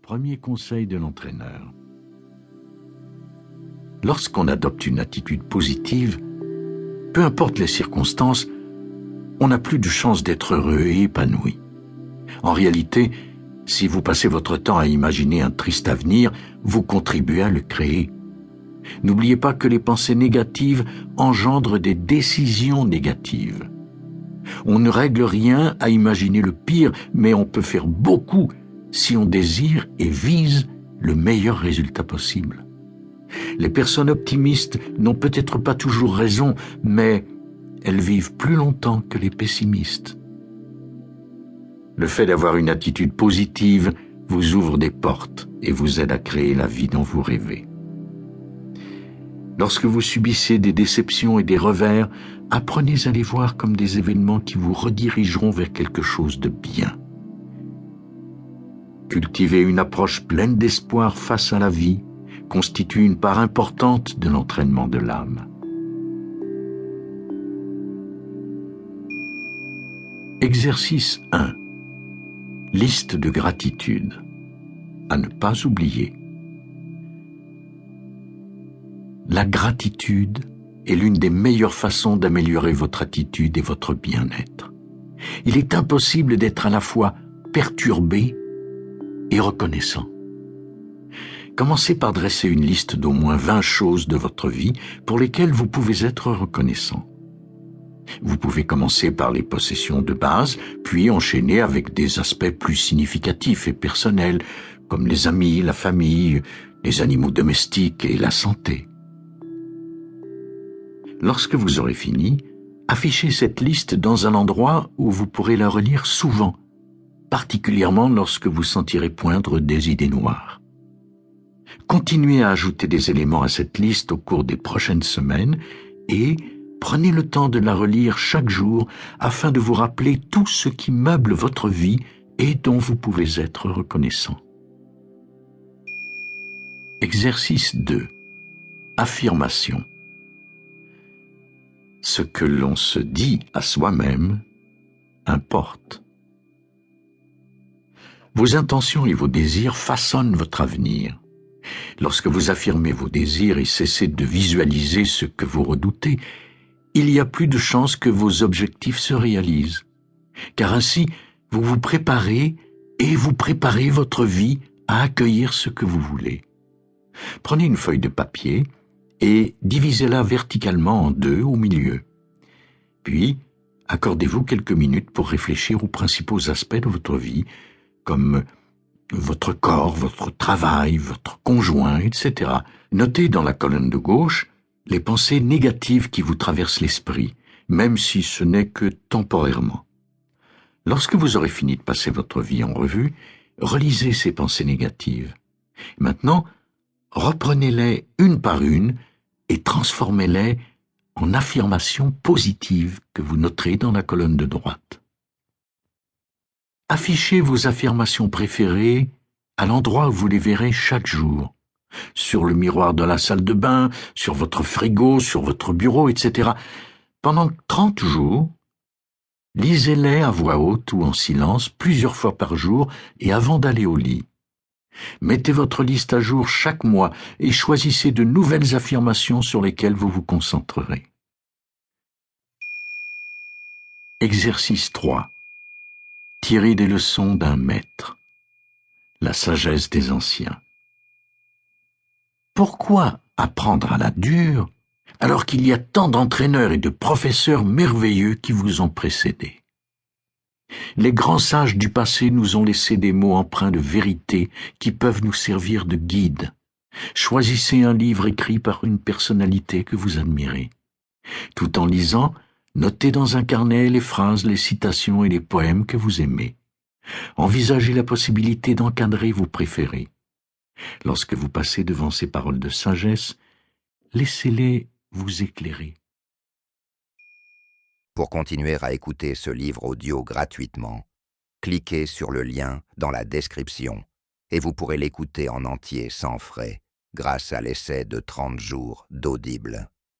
Premier conseil de l'entraîneur. Lorsqu'on adopte une attitude positive, peu importe les circonstances, on n'a plus de chance d'être heureux et épanoui. En réalité, si vous passez votre temps à imaginer un triste avenir, vous contribuez à le créer. N'oubliez pas que les pensées négatives engendrent des décisions négatives. On ne règle rien à imaginer le pire, mais on peut faire beaucoup si on désire et vise le meilleur résultat possible. Les personnes optimistes n'ont peut-être pas toujours raison, mais elles vivent plus longtemps que les pessimistes. Le fait d'avoir une attitude positive vous ouvre des portes et vous aide à créer la vie dont vous rêvez. Lorsque vous subissez des déceptions et des revers, apprenez à les voir comme des événements qui vous redirigeront vers quelque chose de bien. Cultiver une approche pleine d'espoir face à la vie constitue une part importante de l'entraînement de l'âme. Exercice 1. Liste de gratitude. À ne pas oublier. La gratitude est l'une des meilleures façons d'améliorer votre attitude et votre bien-être. Il est impossible d'être à la fois perturbé et reconnaissant. Commencez par dresser une liste d'au moins 20 choses de votre vie pour lesquelles vous pouvez être reconnaissant. Vous pouvez commencer par les possessions de base, puis enchaîner avec des aspects plus significatifs et personnels, comme les amis, la famille, les animaux domestiques et la santé. Lorsque vous aurez fini, affichez cette liste dans un endroit où vous pourrez la relire souvent, particulièrement lorsque vous sentirez poindre des idées noires. Continuez à ajouter des éléments à cette liste au cours des prochaines semaines et prenez le temps de la relire chaque jour afin de vous rappeler tout ce qui meuble votre vie et dont vous pouvez être reconnaissant. Exercice 2. Affirmation. Ce que l'on se dit à soi-même importe. Vos intentions et vos désirs façonnent votre avenir. Lorsque vous affirmez vos désirs et cessez de visualiser ce que vous redoutez, il y a plus de chances que vos objectifs se réalisent. Car ainsi, vous vous préparez et vous préparez votre vie à accueillir ce que vous voulez. Prenez une feuille de papier et divisez-la verticalement en deux au milieu. Puis, accordez-vous quelques minutes pour réfléchir aux principaux aspects de votre vie, comme votre corps, votre travail, votre conjoint, etc. Notez dans la colonne de gauche les pensées négatives qui vous traversent l'esprit, même si ce n'est que temporairement. Lorsque vous aurez fini de passer votre vie en revue, relisez ces pensées négatives. Maintenant, reprenez-les une par une et transformez-les en affirmations positives que vous noterez dans la colonne de droite. Affichez vos affirmations préférées à l'endroit où vous les verrez chaque jour. Sur le miroir de la salle de bain, sur votre frigo, sur votre bureau, etc. Pendant 30 jours, lisez-les à voix haute ou en silence plusieurs fois par jour et avant d'aller au lit. Mettez votre liste à jour chaque mois et choisissez de nouvelles affirmations sur lesquelles vous vous concentrerez. Exercice 3. Tirez des leçons d'un maître. La sagesse des anciens. Pourquoi apprendre à la dure alors qu'il y a tant d'entraîneurs et de professeurs merveilleux qui vous ont précédés? Les grands sages du passé nous ont laissé des mots empreints de vérité qui peuvent nous servir de guide. Choisissez un livre écrit par une personnalité que vous admirez. Tout en lisant, notez dans un carnet les phrases, les citations et les poèmes que vous aimez. Envisagez la possibilité d'encadrer vos préférés. Lorsque vous passez devant ces paroles de sagesse, laissez-les vous éclairer. Pour continuer à écouter ce livre audio gratuitement, cliquez sur le lien dans la description et vous pourrez l'écouter en entier sans frais grâce à l'essai de 30 jours d'Audible.